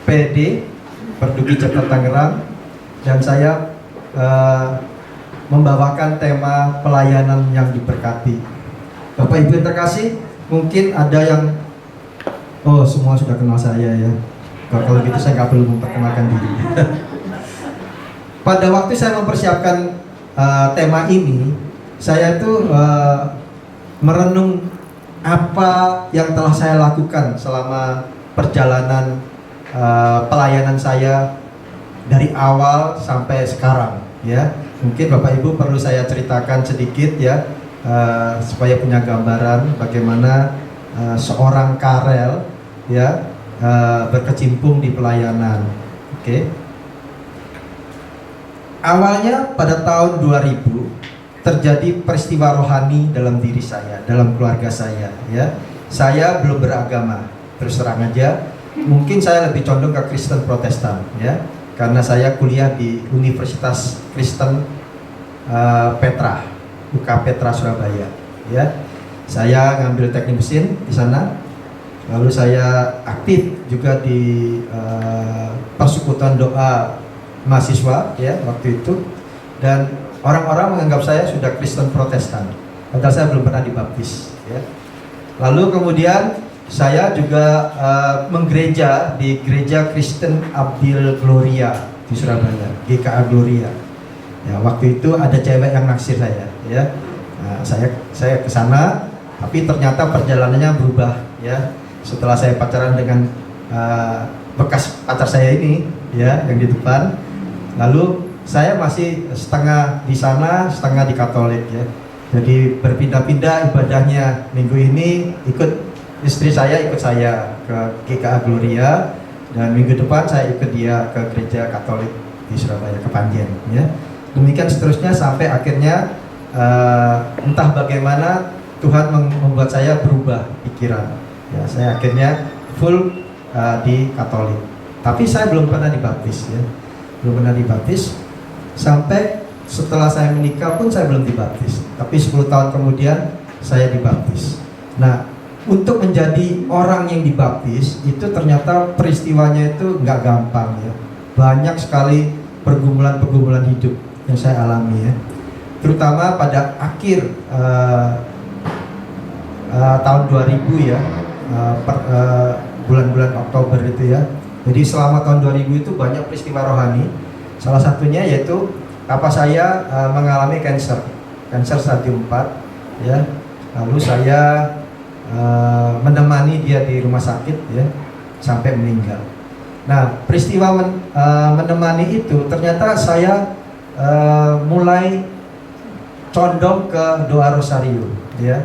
PD Perdugi Jakarta Tangerang, dan saya membawakan tema pelayanan yang diberkati. Bapak Ibu yang terkasih, mungkin ada yang semua sudah kenal saya ya. Kalau gitu saya nggak perlu memperkenalkan diri. Pada waktu saya mempersiapkan tema ini, saya itu merenung apa yang telah saya lakukan selama perjalanan pelayanan saya dari awal sampai sekarang ya. Mungkin Bapak Ibu perlu saya ceritakan sedikit ya, supaya punya gambaran bagaimana seorang Karel ya berkecimpung di pelayanan. Oke. Awalnya pada tahun 2000 terjadi peristiwa rohani dalam diri saya, dalam keluarga saya ya. Saya belum beragama, terus terang aja. Mungkin saya lebih condong ke Kristen Protestan ya, karena saya kuliah di Universitas Kristen Petra, UK Petra Surabaya ya. Saya ngambil teknik mesin di sana. Lalu saya aktif juga di persekutuan doa mahasiswa ya waktu itu, dan orang-orang menganggap saya sudah Kristen Protestan, padahal saya belum pernah dibaptis ya. Lalu kemudian saya juga menggereja di Gereja Kristen Abdil Gloria di Surabaya, GKA Gloria ya. Waktu itu ada cewek yang naksir saya ya. Saya ke sana, tapi ternyata perjalanannya berubah ya. Setelah saya pacaran dengan bekas pacar saya ini ya, yang di depan, lalu saya masih setengah di sana, setengah di Katolik ya. Jadi berpindah-pindah ibadahnya. Minggu ini ikut istri saya, ikut saya ke GKA Gloria, dan minggu depan saya ikut dia ke gereja Katolik di Surabaya, ke Panjen ya. Demikian seterusnya sampai akhirnya entah bagaimana Tuhan membuat saya berubah pikiran. Ya, saya akhirnya full di Katolik. Tapi saya belum pernah dibaptis ya. Belum pernah dibaptis. Sampai setelah saya menikah pun saya belum dibaptis. Tapi 10 tahun kemudian saya dibaptis. Nah, untuk menjadi orang yang dibaptis itu ternyata peristiwanya itu nggak gampang ya. Banyak sekali pergumulan-pergumulan hidup yang saya alami ya. Terutama pada akhir tahun 2000 ya. Bulan-bulan Oktober itu ya. Jadi selama tahun 2000 itu banyak peristiwa rohani. Salah satunya yaitu papa saya mengalami kanker stadium 4 ya. Lalu saya menemani dia di rumah sakit ya sampai meninggal. Nah, peristiwa menemani itu ternyata saya mulai condong ke doa rosario ya.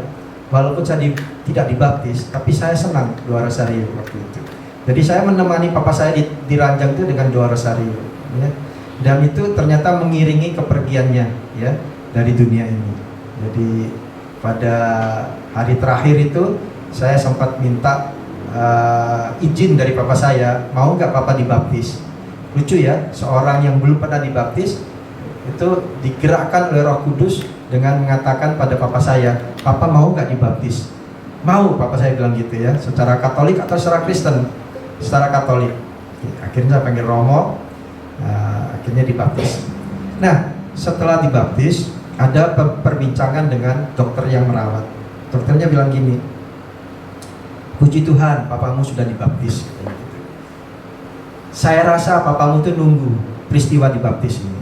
Walaupun saya tidak dibaptis, tapi saya senang doa rosario waktu itu. Jadi saya menemani papa saya di ranjang itu dengan doa rosario ya. Dan itu ternyata mengiringi kepergiannya ya dari dunia ini. Jadi pada hari terakhir itu saya sempat minta izin dari papa saya, mau nggak papa dibaptis. Lucu ya, seorang yang belum pernah dibaptis itu digerakkan oleh Roh Kudus dengan mengatakan pada papa saya, papa mau nggak dibaptis? Mau, papa saya bilang gitu ya. Secara Katolik atau secara Kristen? Secara Katolik. Akhirnya saya panggil Romo, akhirnya dibaptis. Nah, setelah dibaptis ada perbincangan dengan dokter yang merawat. Dokternya bilang gini, puji Tuhan, papamu sudah dibaptis. Saya rasa papamu tuh nunggu peristiwa dibaptis ini.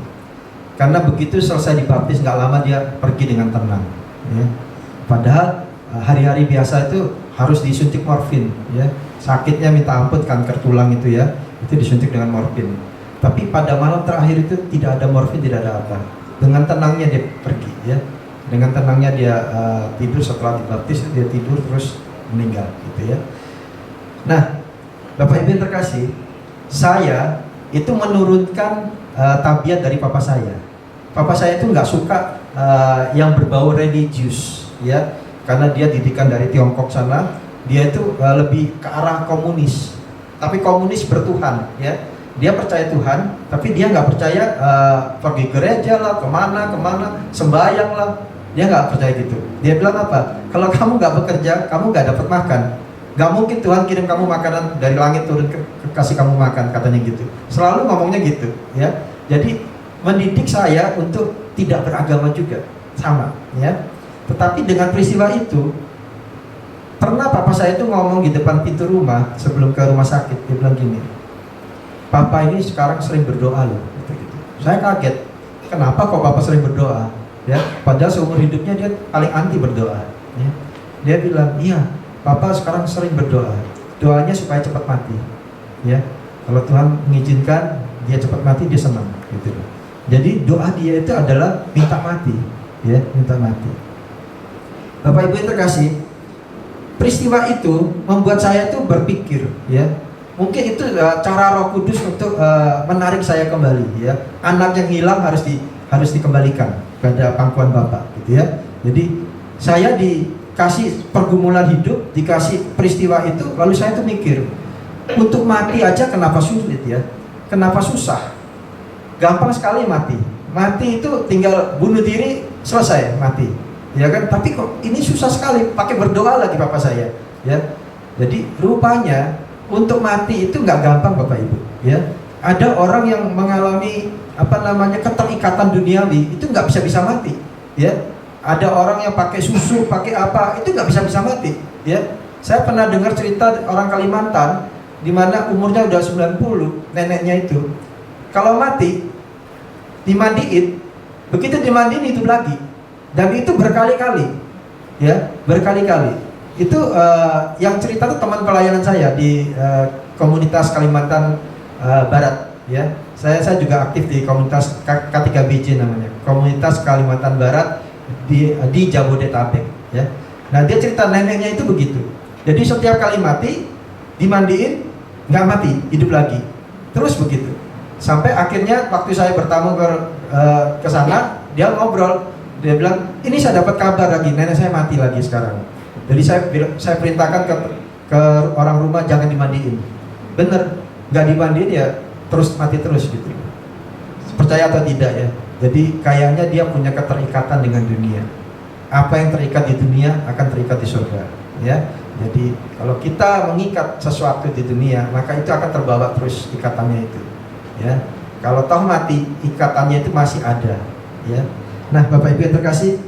Karena begitu selesai dibaptis, nggak lama dia pergi dengan tenang ya. Padahal hari-hari biasa itu harus disuntik morfin ya. Sakitnya minta ampun, kanker tulang itu ya, itu disuntik dengan morfin. Tapi pada malam terakhir itu tidak ada morfin, tidak ada apa. Dengan tenangnya dia pergi ya. Dengan tenangnya dia tidur. Setelah dibaptis dia tidur terus meninggal gitu ya. Nah, Bapak Ibu yang terkasih, saya itu menurunkan tabiat dari papa saya. Papa saya itu nggak suka yang berbau religius ya, karena dia didikan dari Tiongkok sana. Dia itu lebih ke arah komunis, tapi komunis bertuhan ya. Dia percaya Tuhan, tapi dia nggak percaya pergi gereja lah, kemana sembahyang lah. Dia nggak percaya gitu. Dia bilang apa? Kalau kamu nggak bekerja, kamu nggak dapat makan. Nggak mungkin Tuhan kirim kamu makanan dari langit turun ke kasih kamu makan, katanya gitu. Selalu ngomongnya gitu, ya. Jadi mendidik saya untuk tidak beragama juga, sama, ya. Tetapi dengan peristiwa itu, pernah papa saya itu ngomong di depan pintu rumah sebelum ke rumah sakit, dia bilang gini, papa ini sekarang sering berdoa loh, gitu. Saya kaget, kenapa kok papa sering berdoa? Ya, padahal seumur hidupnya dia paling anti berdoa. Ya. Dia bilang, iya, papa sekarang sering berdoa. Doanya supaya cepat mati. Ya, kalau Tuhan mengizinkan dia cepat mati, dia senang. Gitu. Jadi doa dia itu adalah minta mati, ya, minta mati. Bapak Ibu yang terkasih, peristiwa itu membuat saya tuh berpikir, ya. Mungkin itu cara Roh Kudus untuk menarik saya kembali, ya. Anak yang hilang harus dikembalikan pada pangkuan Bapak, gitu ya. Jadi saya dikasih pergumulan hidup, dikasih peristiwa itu, lalu saya tuh mikir, untuk mati aja kenapa sulit, ya? Kenapa susah? Gampang sekali mati. Mati itu tinggal bunuh diri, selesai mati, ya kan? Tapi kok ini susah sekali, pakai berdoa lagi papa saya, ya. Jadi rupanya untuk mati itu nggak gampang, Bapak Ibu, ya. Ada orang yang mengalami keterikatan duniawi, itu nggak bisa mati, ya. Ada orang yang pakai susu, pakai apa, itu nggak bisa mati, ya. Saya pernah dengar cerita orang Kalimantan, di mana umurnya udah 90, neneknya itu, kalau mati dimandiin, begitu dimandiin hidup lagi, dan itu berkali-kali, ya, berkali-kali. Itu yang cerita tuh teman pelayanan saya di komunitas Kalimantan Barat, ya. Saya juga aktif di komunitas K3BJ namanya, komunitas Kalimantan Barat di Jabodetabek, ya. Nah, dia cerita neneknya itu begitu. Jadi setiap kali mati dimandiin, nggak mati, hidup lagi, terus begitu. Sampai akhirnya waktu saya bertamu ke sana, dia ngobrol, dia bilang, ini saya dapat kabar lagi, nenek saya mati lagi sekarang. Jadi saya perintahkan ke orang rumah, jangan dimandiin. Bener, nggak dimandiin ya terus mati terus gitu. Percaya atau tidak, ya. Jadi kayaknya dia punya keterikatan dengan dunia. Apa yang terikat di dunia akan terikat di surga, ya. Jadi kalau kita mengikat sesuatu di dunia, maka itu akan terbawa terus ikatannya itu, ya. Kalau toh mati, ikatannya itu masih ada, ya. Nah, Bapak Ibu yang terkasih,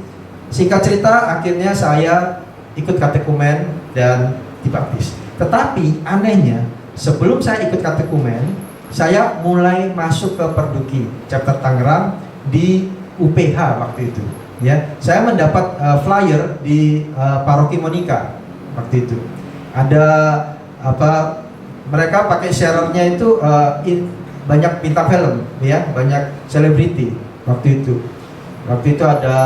singkat cerita akhirnya saya ikut katekumen dan dibaptis. Tetapi anehnya, sebelum saya ikut katekumen, saya mulai masuk ke Perduki chapter Tangerang di UPH waktu itu, ya. Saya mendapat flyer di Paroki Monika waktu itu. Ada mereka pakai sharernya itu banyak bintang film, ya, banyak selebriti waktu itu. Waktu itu ada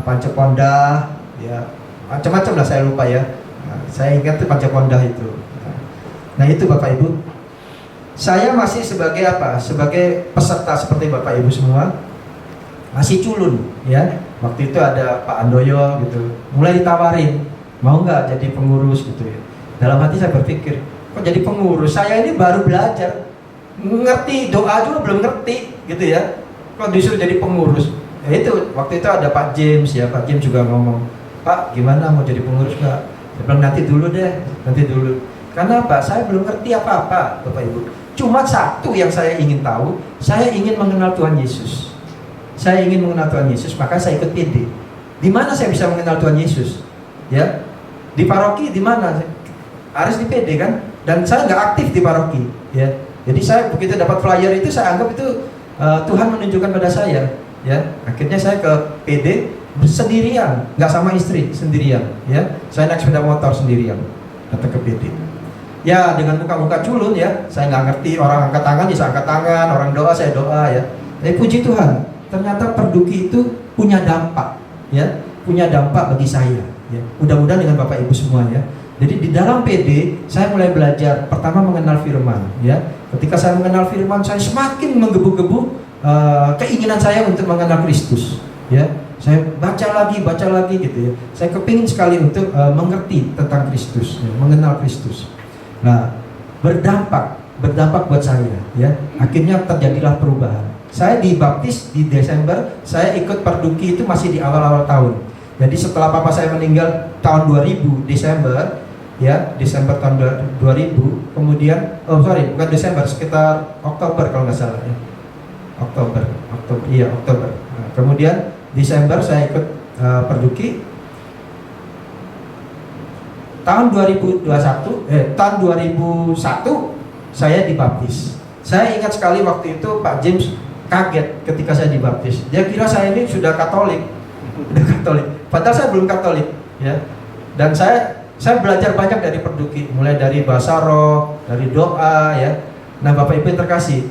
Panceponda, ya, macam-macam lah, saya lupa, ya. Nah, saya ingat tuh Panceponda itu. Nah, itu Bapak Ibu, saya masih sebagai sebagai peserta seperti Bapak Ibu semua, masih culun, ya. Waktu itu ada Pak Andoyo gitu, mulai ditawarin, mau nggak jadi pengurus gitu, ya. Dalam hati saya berpikir, kok jadi pengurus? Saya ini baru belajar, ngerti doa juga belum ngerti gitu, ya. Kok disuruh jadi pengurus? Ya itu, waktu itu ada Pak James, ya. Pak James juga ngomong, Pak, gimana mau jadi pengurus, Pak? Saya bilang, nanti dulu deh, nanti dulu. Karena apa? Saya belum ngerti apa-apa, Bapak Ibu. Cuma satu yang saya ingin tahu, saya ingin mengenal Tuhan Yesus. Saya ingin mengenal Tuhan Yesus, maka saya ikut PD. Di mana saya bisa mengenal Tuhan Yesus? Ya, di paroki di mana? Harus di PD kan? Dan saya nggak aktif di paroki, ya. Jadi saya begitu dapat flyer itu, saya anggap itu Tuhan menunjukkan pada saya, ya. Akhirnya saya ke PD sendirian, nggak sama istri, sendirian, ya. Saya naik sepeda motor sendirian datang ke PD. Ya, dengan muka-muka culun, ya. Saya nggak ngerti, orang angkat tangan, ya saya angkat tangan, orang doa, saya doa, ya. Tapi puji Tuhan, ternyata Perduki itu punya dampak, ya, punya dampak bagi saya, ya. Mudah-mudahan dengan Bapak Ibu semua, ya. Jadi di dalam PD saya mulai belajar pertama mengenal firman, ya. Ketika saya mengenal firman, saya semakin menggebu-gebu keinginan saya untuk mengenal Kristus, ya. Saya baca lagi gitu, ya. Saya kepingin sekali untuk mengerti tentang Kristus, ya, mengenal Kristus. Nah, berdampak buat saya, ya. Akhirnya terjadilah perubahan. Saya dibaptis di Desember, saya ikut Perduki itu masih di awal-awal tahun. Jadi setelah papa saya meninggal tahun 2000 Desember, ya, Desember tahun 2000. Kemudian bukan Desember, sekitar Oktober kalau nggak salah ya. Oktober, iya Oktober. Nah, kemudian Desember saya ikut Perduki. Tahun 2001 saya dibaptis. Saya ingat sekali waktu itu Pak James kaget ketika saya dibaptis. Dia kira saya ini sudah Katolik, Padahal saya belum Katolik, ya. Dan saya belajar banyak dari Perduki, mulai dari bahasa roh, dari doa, ya. Nah, Bapak Ibu yang terkasih,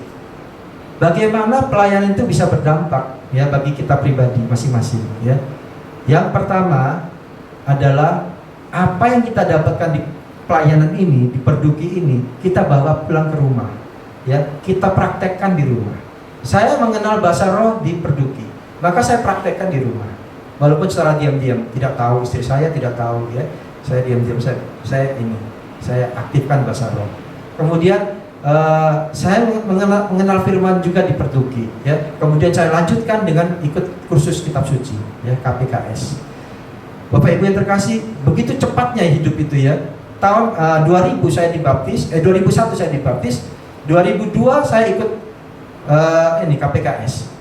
bagaimana pelayanan itu bisa berdampak, ya, bagi kita pribadi masing-masing, ya. Yang pertama adalah apa yang kita dapatkan di pelayanan ini, di Perduki ini, kita bawa pulang ke rumah, ya, kita praktekkan di rumah. Saya mengenal bahasa roh di Perduki, maka saya praktekkan di rumah, walaupun secara diam-diam, tidak tahu, istri saya tidak tahu, ya, saya diam-diam, saya aktifkan bahasa roh. Kemudian saya mengenal firman juga di Perduki, ya. Kemudian saya lanjutkan dengan ikut kursus kitab suci, ya, KPKS. Bapak Ibu yang terkasih, begitu cepatnya hidup itu, ya. Tahun 2000 saya dibaptis, 2001 saya dibaptis, 2002 saya ikut KPKS.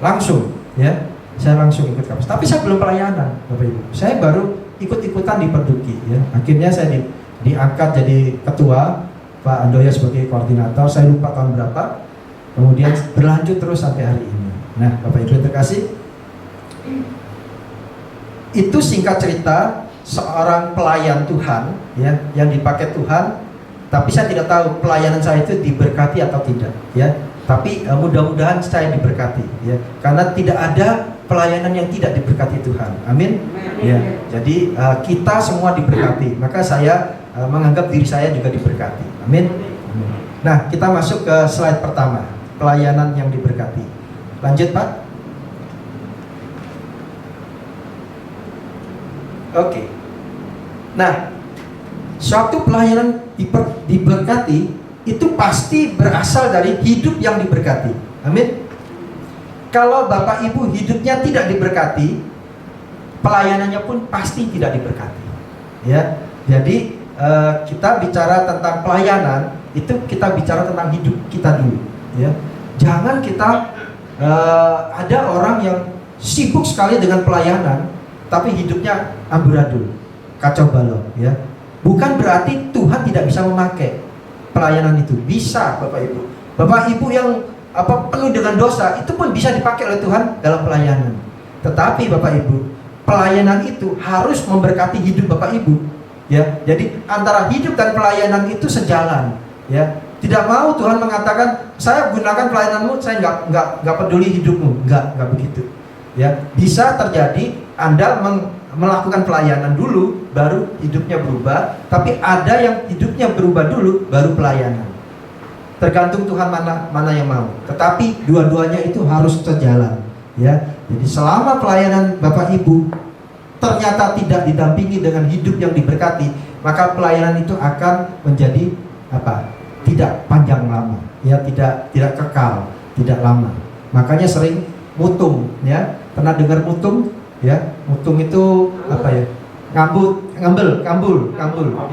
Langsung, ya. Saya langsung ikut KPKS. Tapi saya belum pelayanan, Bapak Ibu. Saya baru ikut-ikutan di Perduki, ya. Akhirnya saya diangkat jadi ketua, Pak Andoya sebagai koordinator. Saya lupa tahun berapa. Kemudian berlanjut terus sampai hari ini. Nah, Bapak Ibu yang terkasih, itu singkat cerita seorang pelayan Tuhan, ya, yang dipakai Tuhan. Tapi saya tidak tahu pelayanan saya itu diberkati atau tidak, ya. Tapi mudah-mudahan saya diberkati, ya. Karena tidak ada pelayanan yang tidak diberkati Tuhan. Amin. Ya. Jadi kita semua diberkati. Maka saya menganggap diri saya juga diberkati. Amin. Nah, kita masuk ke slide pertama, pelayanan yang diberkati. Lanjut, Pak. Oke. Nah, suatu pelayanan diberkati itu pasti berasal dari hidup yang diberkati. Amin. Kalau Bapak Ibu hidupnya tidak diberkati, pelayanannya pun pasti tidak diberkati. Ya. Jadi kita bicara tentang pelayanan, itu kita bicara tentang hidup kita dulu, ya. Jangan kita ada orang yang sibuk sekali dengan pelayanan, tapi hidupnya amburadul, kacau balau, ya. Bukan berarti Tuhan tidak bisa memakai pelayanan itu. Bisa, Bapak Ibu. Bapak Ibu yang penuh dengan dosa, itu pun bisa dipakai oleh Tuhan dalam pelayanan. Tetapi Bapak Ibu, pelayanan itu harus memberkati hidup Bapak Ibu, ya. Jadi antara hidup dan pelayanan itu sejalan, ya. Tidak mau Tuhan mengatakan, saya gunakan pelayananmu, saya nggak peduli hidupmu. Nggak begitu, ya. Bisa terjadi Anda melakukan pelayanan dulu, baru hidupnya berubah. Tapi ada yang hidupnya berubah dulu, baru pelayanan. Tergantung Tuhan mana yang mau. Tetapi dua-duanya itu harus sejalan, ya. Jadi selama pelayanan Bapak Ibu ternyata tidak didampingi dengan hidup yang diberkati, maka pelayanan itu akan menjadi tidak panjang lama, ya, tidak kekal, tidak lama. Makanya sering mutung, ya. Pernah dengar mutung? Ya, mutung itu ngambul,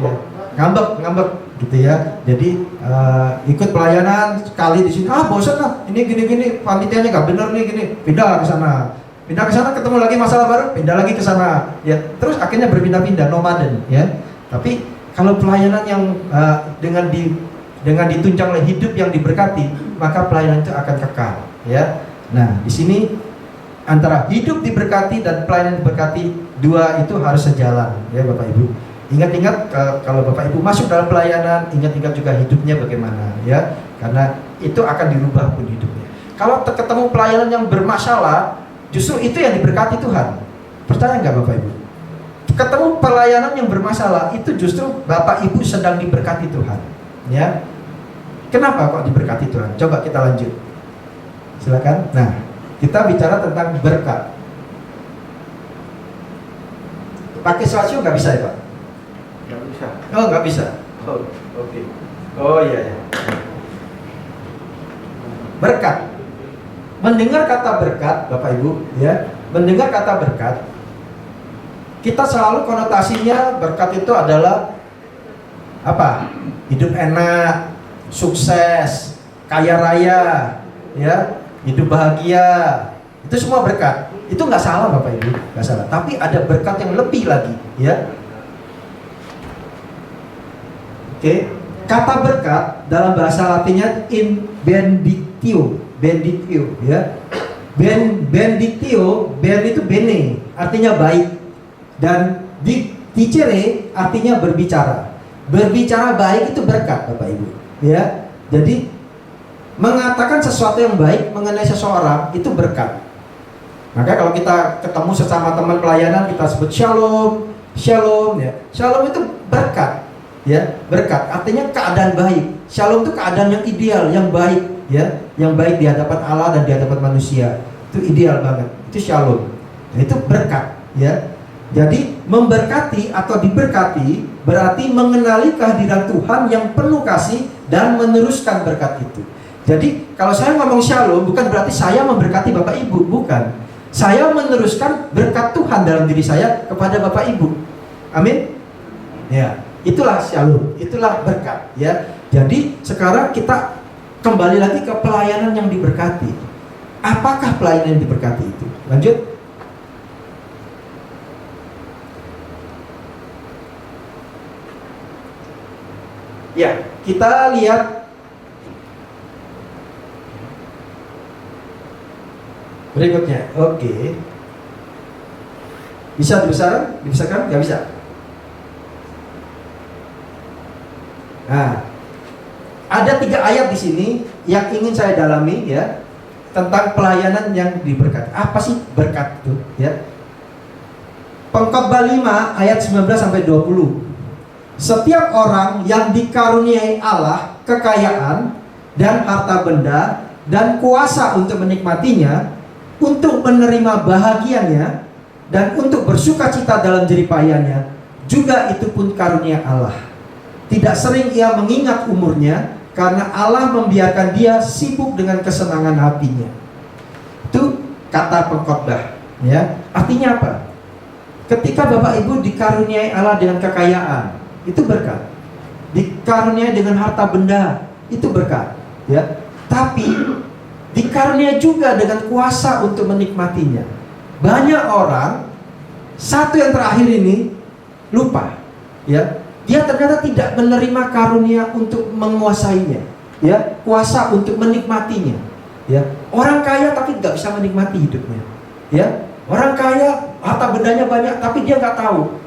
ya, ngambek gitu, ya. Jadi ikut pelayanan sekali di sini, bosan lah, ini gini panitianya nggak bener nih, gini, pindah ke sana, ketemu lagi masalah baru, pindah lagi ke sana, ya. Terus akhirnya berpindah-pindah, nomaden, ya. Tapi kalau pelayanan yang dengan ditunjang oleh hidup yang diberkati, maka pelayanan itu akan kekal, ya. Nah, di sini antara hidup diberkati dan pelayanan diberkati, dua itu harus sejalan, ya Bapak Ibu. Ingat-ingat kalau Bapak Ibu masuk dalam pelayanan, ingat-ingat juga hidupnya bagaimana, ya. Karena itu akan dirubah pun hidupnya. Kalau ketemu pelayanan yang bermasalah, justru itu yang diberkati Tuhan. Percaya nggak Bapak Ibu? Ketemu pelayanan yang bermasalah, itu justru Bapak Ibu sedang diberkati Tuhan, ya. Kenapa kok diberkati Tuhan? Coba kita lanjut. Silakan. Nah, kita bicara tentang berkat. Pakai slideshow nggak bisa ya Pak? Nggak bisa. Oh, nggak bisa. Oh, oke. Oh iya. Berkat. Mendengar kata berkat, Bapak Ibu, ya. Mendengar kata berkat, kita selalu konotasinya berkat itu adalah Apa? Hidup enak, sukses, kaya raya, ya, hidup bahagia. Itu semua berkat. Itu nggak salah Bapak Ibu, nggak salah. Tapi ada berkat yang lebih lagi, ya. Oke, kata berkat dalam bahasa Latinnya in benedictio, ya. Benedictio, ben itu bene, artinya baik, dan dicere artinya berbicara. Berbicara baik itu berkat Bapak Ibu, ya. Jadi mengatakan sesuatu yang baik mengenai seseorang itu berkat. Maka kalau kita ketemu sesama teman pelayanan kita sebut shalom, shalom, ya. Shalom itu berkat. Ya, berkat artinya keadaan baik. Shalom itu keadaan yang ideal, yang baik, ya, yang baik di hadapan Allah dan di hadapan manusia. Itu ideal banget. Itu shalom. Nah, itu berkat, ya. Jadi memberkati atau diberkati berarti mengenali kehadiran Tuhan yang penuh kasih dan meneruskan berkat itu. Jadi kalau saya ngomong shalom bukan berarti saya memberkati Bapak Ibu, bukan. Saya meneruskan berkat Tuhan dalam diri saya kepada Bapak Ibu. Amin. Ya. Itulah shalom, itulah berkat, ya. Jadi sekarang kita kembali lagi ke pelayanan yang diberkati. Apakah pelayanan yang diberkati itu? Lanjut. Ya, kita lihat berikutnya. Oke. Bisa dibesarkan? Dibesarkan? Gak bisa. Nah, ada 3 ayat di sini yang ingin saya dalami, ya, tentang pelayanan yang diberkati. Apa sih berkat itu, ya? Pengkhotbah 5 ayat 19 sampai 20. Setiap orang yang dikaruniai Allah kekayaan dan harta benda dan kuasa untuk menikmatinya, untuk menerima bahagianya dan untuk bersukacita dalam jeripayanya, juga itu pun karunia Allah. Tidak sering ia mengingat umurnya, karena Allah membiarkan dia sibuk dengan kesenangan hatinya. Itu kata pengkhotbah, ya. Artinya apa? Ketika Bapak Ibu dikaruniai Allah dengan kekayaan, itu berkat. Dikaruniai dengan harta benda, itu berkat, ya. Tapi dikaruniai juga dengan kuasa untuk menikmatinya. Banyak orang, satu yang terakhir ini lupa, ya. Dia ternyata tidak menerima karunia untuk menguasainya, ya, kuasa untuk menikmatinya, ya. Orang kaya tapi nggak bisa menikmati hidupnya, ya. Orang kaya harta bendanya banyak tapi dia nggak tahu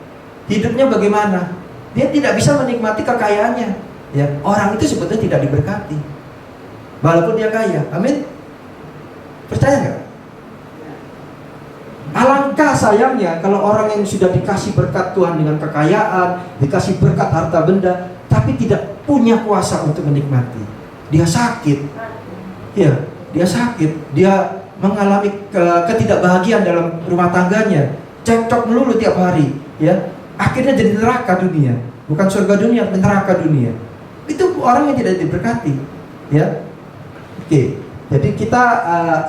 hidupnya bagaimana. Dia tidak bisa menikmati kekayaannya, ya. Orang itu sebetulnya tidak diberkati walaupun dia kaya. Amin. Percaya nggak? Alangkah sayangnya kalau orang yang sudah dikasih berkat Tuhan dengan kekayaan, dikasih berkat harta benda, tapi tidak punya kuasa untuk menikmati. Dia sakit, ya, dia sakit, dia mengalami ketidakbahagiaan dalam rumah tangganya, cekcok melulu tiap hari, ya. Akhirnya jadi neraka dunia, bukan surga dunia, tapi neraka dunia. Itu orang yang tidak diberkati, ya. Oke. Jadi kita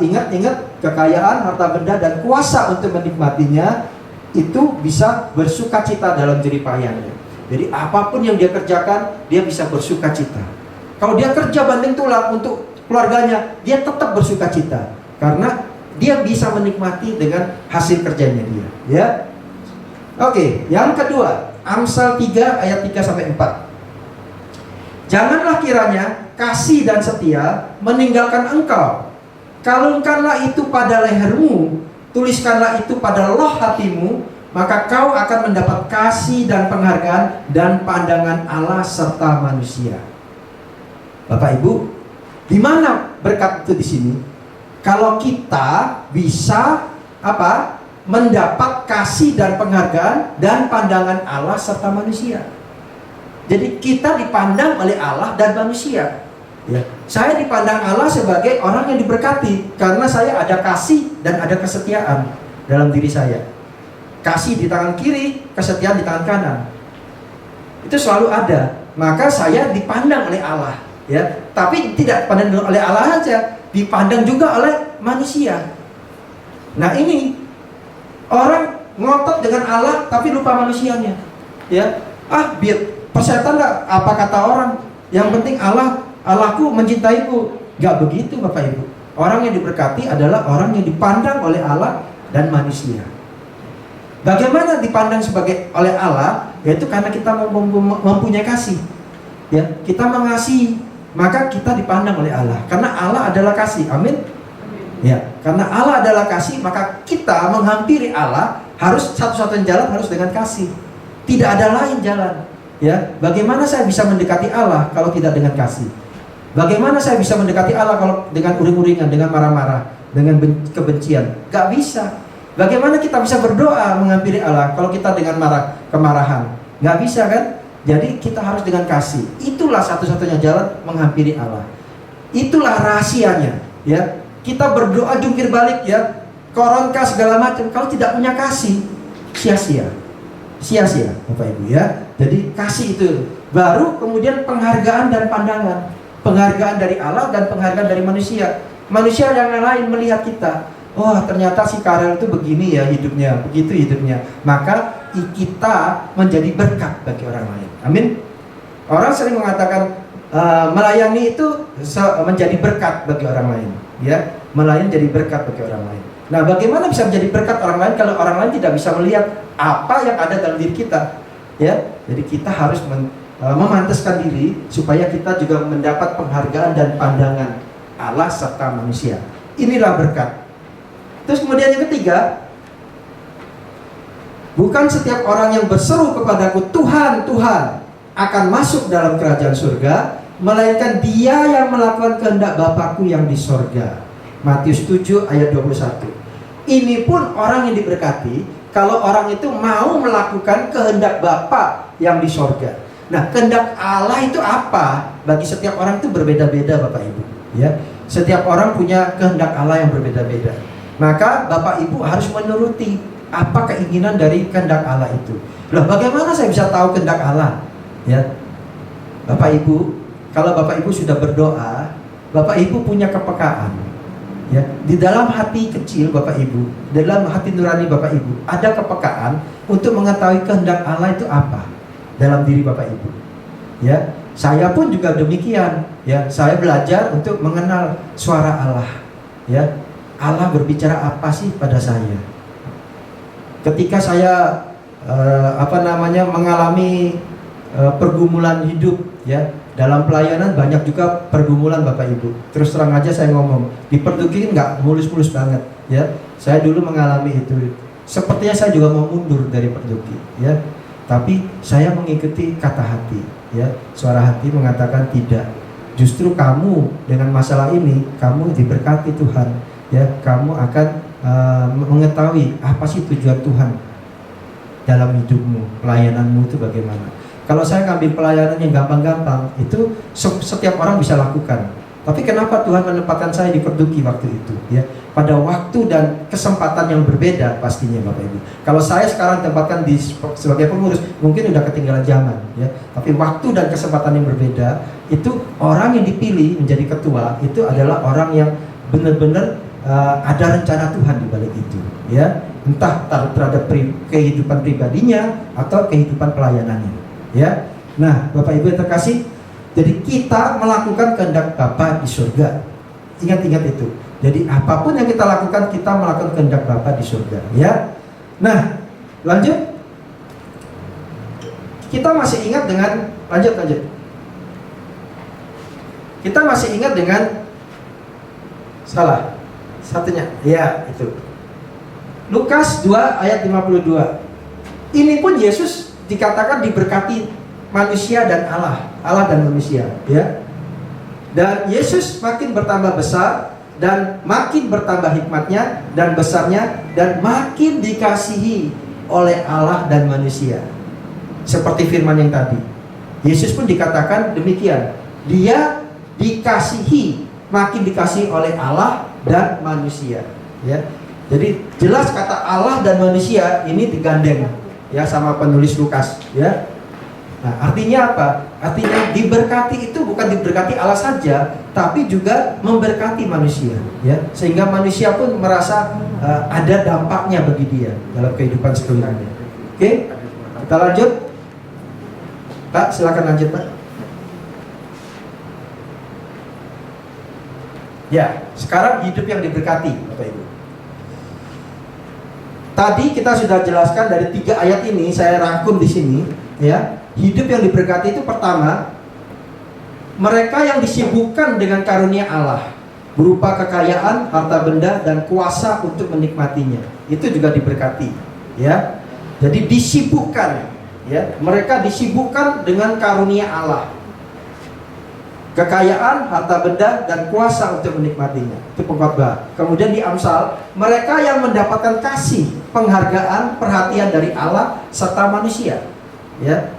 ingat-ingat kekayaan, harta benda, dan kuasa untuk menikmatinya itu bisa bersukacita dalam jeripayanya. Jadi apapun yang dia kerjakan, dia bisa bersukacita. Kalau dia kerja banting tulang untuk keluarganya, dia tetap bersukacita karena dia bisa menikmati dengan hasil kerjanya dia, ya. Oke, yang kedua, Amsal 3 ayat 3 sampai 4. Janganlah kiranya kasih dan setia meninggalkan engkau. Kalungkanlah itu pada lehermu, tuliskanlah itu pada loh hatimu, maka kau akan mendapat kasih dan penghargaan dan pandangan Allah serta manusia. Bapak Ibu, di mana berkat itu di sini? Kalau kita bisa apa? Mendapat kasih dan penghargaan dan pandangan Allah serta manusia. Jadi kita dipandang oleh Allah dan manusia, ya. Saya dipandang Allah sebagai orang yang diberkati karena saya ada kasih dan ada kesetiaan dalam diri saya. Kasih di tangan kiri, kesetiaan di tangan kanan. Itu selalu ada. Maka saya dipandang oleh Allah, ya. Tapi tidak dipandang oleh Allah saja, dipandang juga oleh manusia. Nah, ini orang ngotot dengan Allah tapi lupa manusianya, ya. Biar Persetan nggak apa kata orang. Yang penting Allahku mencintaiku. Nggak begitu Bapak Ibu. Orang yang diberkati adalah orang yang dipandang oleh Allah dan manusia. Bagaimana dipandang oleh Allah? Yaitu karena kita mempunyai kasih. Ya, kita mengasihi, maka kita dipandang oleh Allah. Karena Allah adalah kasih. Amin. Ya, karena Allah adalah kasih, maka kita menghampiri Allah harus satu-satunya jalan harus dengan kasih. Tidak ada lain jalan. Ya, bagaimana saya bisa mendekati Allah kalau tidak dengan kasih? Bagaimana saya bisa mendekati Allah kalau dengan uring-uringan, dengan marah-marah, dengan kebencian? Gak bisa. Bagaimana kita bisa berdoa menghampiri Allah kalau kita dengan kemarahan? Gak bisa kan? Jadi kita harus dengan kasih. Itulah satu-satunya jalan menghampiri Allah. Itulah rahasianya. Ya, kita berdoa jungkir balik ya, koronka segala macam. Kalau tidak punya kasih, sia-sia, Bapak Ibu ya. Jadi kasih itu baru kemudian penghargaan dan pandangan. Penghargaan dari Allah dan penghargaan dari manusia. Manusia yang lain melihat kita, oh ternyata si Karel itu begini ya hidupnya, begitu hidupnya. Maka kita menjadi berkat bagi orang lain. Amin. Orang sering mengatakan melayani itu menjadi berkat bagi orang lain. Ya, melayani jadi berkat bagi orang lain. Nah, bagaimana bisa menjadi berkat orang lain kalau orang lain tidak bisa melihat apa yang ada dalam diri kita? Ya, jadi kita harus memantaskan diri supaya kita juga mendapat penghargaan dan pandangan Allah serta manusia. Inilah berkat. Terus kemudian yang ketiga, bukan setiap orang yang berseru kepadaku Tuhan, Tuhan akan masuk dalam kerajaan surga, melainkan dia yang melakukan kehendak Bapakku yang di sorga. Matius 7 ayat 21. Ini pun orang yang diberkati kalau orang itu mau melakukan kehendak Bapa yang di sorga. Nah, kehendak Allah itu apa? Bagi setiap orang itu berbeda-beda Bapak Ibu. Ya, setiap orang punya kehendak Allah yang berbeda-beda. Maka Bapak Ibu harus menuruti apa keinginan dari kehendak Allah itu. Loh, bagaimana saya bisa tahu kehendak Allah? Ya, Bapak Ibu, kalau Bapak Ibu sudah berdoa, Bapak Ibu punya kepekaan. Ya, di dalam hati kecil Bapak Ibu, dalam hati nurani Bapak Ibu, ada kepekaan untuk mengetahui kehendak Allah itu apa dalam diri Bapak Ibu. Ya, saya pun juga demikian. Ya, saya belajar untuk mengenal suara Allah. Ya, Allah berbicara apa sih pada saya? Ketika saya mengalami pergumulan hidup, ya, dalam pelayanan banyak juga pergumulan Bapak Ibu. Terus terang aja saya ngomong, di Perduki nggak mulus-mulus banget, ya. Saya dulu mengalami itu. Sepertinya saya juga mau mundur dari Perduki, ya. Tapi saya mengikuti kata hati, ya. Suara hati mengatakan tidak. Justru kamu dengan masalah ini, kamu diberkati Tuhan, ya. Kamu akan mengetahui apa sih tujuan Tuhan dalam hidupmu, pelayananmu itu bagaimana. Kalau saya ngambil pelayanan yang gampang-gampang, itu setiap orang bisa lakukan. Tapi kenapa Tuhan menempatkan saya di Perduki waktu itu? Ya, pada waktu dan kesempatan yang berbeda pastinya Bapak Ibu. Kalau saya sekarang tempatkan sebagai pengurus, mungkin udah ketinggalan zaman. Ya, tapi waktu dan kesempatan yang berbeda, itu orang yang dipilih menjadi ketua itu adalah orang yang benar-benar ada rencana Tuhan di balik itu. Ya, entah terhadap kehidupan pribadinya atau kehidupan pelayanannya. Ya, nah Bapak Ibu yang terkasih, jadi kita melakukan kehendak Bapa di surga. Ingat-ingat itu. Jadi apapun yang kita lakukan, kita melakukan kehendak Bapa di surga. Ya, nah lanjut. Kita masih ingat dengan lanjut. Kita masih ingat dengan salah satunya. Ya, itu. Lukas 2 ayat 52. Ini pun Yesus dikatakan diberkati manusia dan Allah dan manusia, ya. Dan Yesus makin bertambah besar dan makin bertambah hikmatnya dan besarnya dan makin dikasihi oleh Allah dan manusia. Seperti firman yang tadi. Yesus pun dikatakan demikian. Dia dikasihi, makin dikasihi oleh Allah dan manusia, ya. Jadi jelas kata Allah dan manusia ini digandeng, ya, sama penulis Lukas, ya. Nah, artinya apa? Artinya diberkati itu bukan diberkati Allah saja, tapi juga memberkati manusia, ya. Sehingga manusia pun merasa ada dampaknya bagi dia dalam kehidupan sekelilingnya. Oke? Kita lanjut. Pak, silakan lanjut Pak. Ya, sekarang hidup yang diberkati, Bapak Ibu. Tadi kita sudah jelaskan dari 3 ayat ini, saya rangkum di sini, ya. Hidup yang diberkati itu pertama, mereka yang disibukkan dengan karunia Allah, berupa kekayaan, harta benda, dan kuasa untuk menikmatinya. Itu juga diberkati, ya. Jadi disibukkan, ya. Mereka disibukkan dengan karunia Allah, kekayaan, harta benda, dan kuasa untuk menikmatinya. Itu pengkhotbah. Kemudian di Amsal, mereka yang mendapatkan kasih, penghargaan, perhatian dari Allah serta manusia, ya.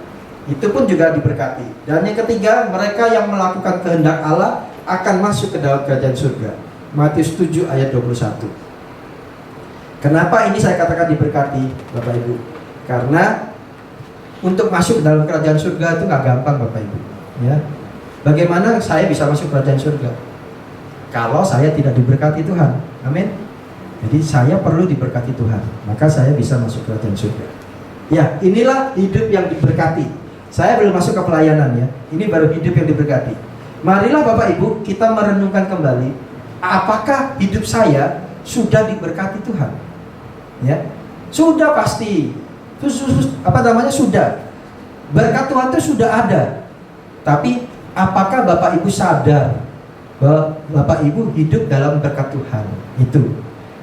Itu pun juga diberkati. Dan yang ketiga, mereka yang melakukan kehendak Allah akan masuk ke dalam kerajaan surga. Matius 7 ayat 21. Kenapa ini saya katakan diberkati, Bapak Ibu? Karena untuk masuk ke dalam kerajaan surga itu nggak gampang, Bapak Ibu, ya. Bagaimana saya bisa masuk kerajaan surga? Kalau saya tidak diberkati Tuhan. Amin. Jadi saya perlu diberkati Tuhan, maka saya bisa masuk kerajaan surga. Ya, inilah hidup yang diberkati. Saya belum masuk ke pelayanan, ya. Ini baru hidup yang diberkati. Marilah Bapak Ibu kita merenungkan kembali, apakah hidup saya sudah diberkati Tuhan? Ya, sudah pasti. Sudah. Berkat Tuhan itu sudah ada. Tapi apakah Bapak Ibu sadar bahwa Bapak Ibu hidup dalam berkat Tuhan? Itu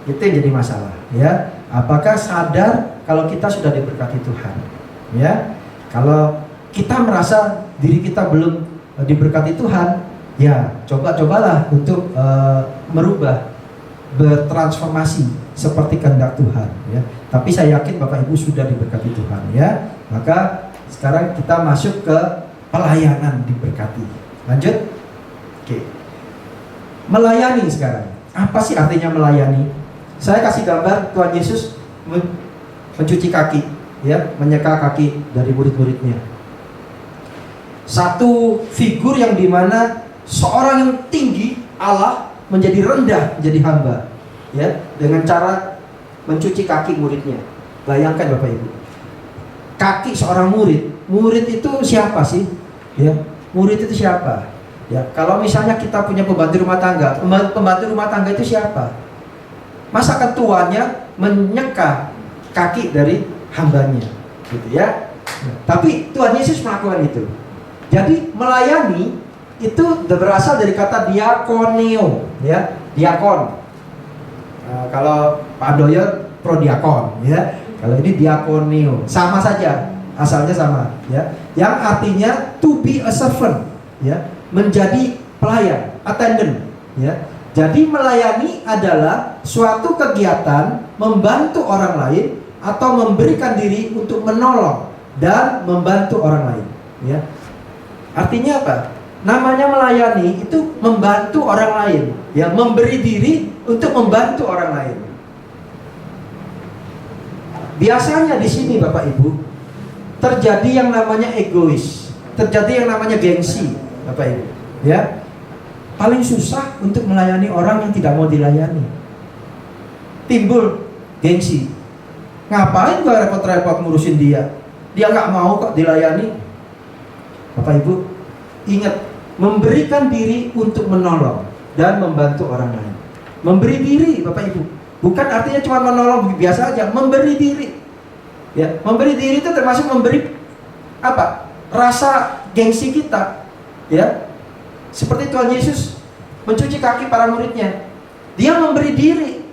yang jadi masalah, ya. Apakah sadar kalau kita sudah diberkati Tuhan? Ya, kalau kita merasa diri kita belum diberkati Tuhan, ya cobalah untuk merubah, bertransformasi seperti kehendak Tuhan, ya. Tapi saya yakin Bapak Ibu sudah diberkati Tuhan, ya. Maka sekarang kita masuk ke pelayanan diberkati. Lanjut. Oke. Melayani sekarang. Apa sih artinya melayani? Saya kasih gambar Tuhan Yesus mencuci kaki, ya, menyeka kaki dari murid-muridnya. Satu figur yang dimana seorang yang tinggi, Allah, menjadi rendah, menjadi hamba, ya, dengan cara mencuci kaki muridnya. Bayangkan Bapak Ibu, kaki seorang murid itu siapa sih? Ya, murid itu siapa? Ya, kalau misalnya kita punya pembantu rumah tangga, pembantu rumah tangga itu siapa? Masa ketuanya menyeka kaki dari hambanya, gitu ya. Tapi Tuhan Yesus melakukan itu. Jadi melayani itu berasal dari kata diakoneo, ya, diakon. Kalau Pak Doyo prodiakon, ya. Kalau ini diakoneo, sama saja, asalnya sama, ya. Yang artinya to be a servant, ya, menjadi pelayan, attendant, ya. Jadi melayani adalah suatu kegiatan membantu orang lain atau memberikan diri untuk menolong dan membantu orang lain, ya. Artinya apa? Namanya melayani itu membantu orang lain, ya, memberi diri untuk membantu orang lain. Biasanya di sini Bapak Ibu terjadi yang namanya egois, terjadi yang namanya gengsi, Bapak Ibu, ya. Paling susah untuk melayani orang yang tidak mau dilayani. Timbul gengsi. Ngapain gua repot-repot ngurusin dia? Dia nggak mau kok dilayani. Bapak Ibu, ingat, memberikan diri untuk menolong dan membantu orang lain. Memberi diri, Bapak Ibu, bukan artinya cuma menolong biasa aja. Memberi diri, ya, memberi diri itu termasuk memberi apa? Rasa gengsi kita, ya. Seperti Tuhan Yesus mencuci kaki para muridnya. Dia memberi diri,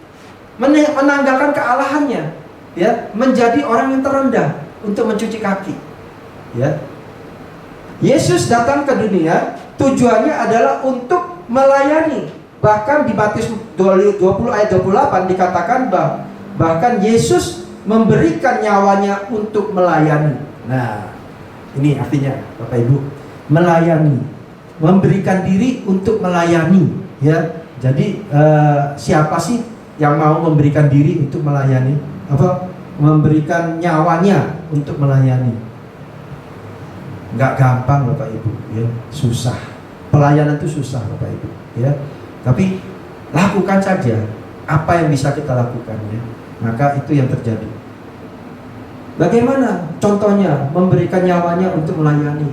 menanggalkan kealahannya, ya, menjadi orang yang terendah untuk mencuci kaki, ya. Yesus datang ke dunia tujuannya adalah untuk melayani. Bahkan di Matius 20 ayat 28 dikatakan bahkan Yesus memberikan nyawanya untuk melayani. Nah, ini artinya Bapak Ibu, melayani, memberikan diri untuk melayani, ya. Jadi siapa sih yang mau memberikan diri untuk melayani? Apa? Memberikan nyawanya untuk melayani. Nggak gampang Bapak Ibu, ya, susah. Pelayanan itu susah Bapak Ibu, ya. Tapi lakukan saja apa yang bisa kita lakukan, ya. Maka itu yang terjadi. Bagaimana contohnya memberikan nyawanya untuk melayani?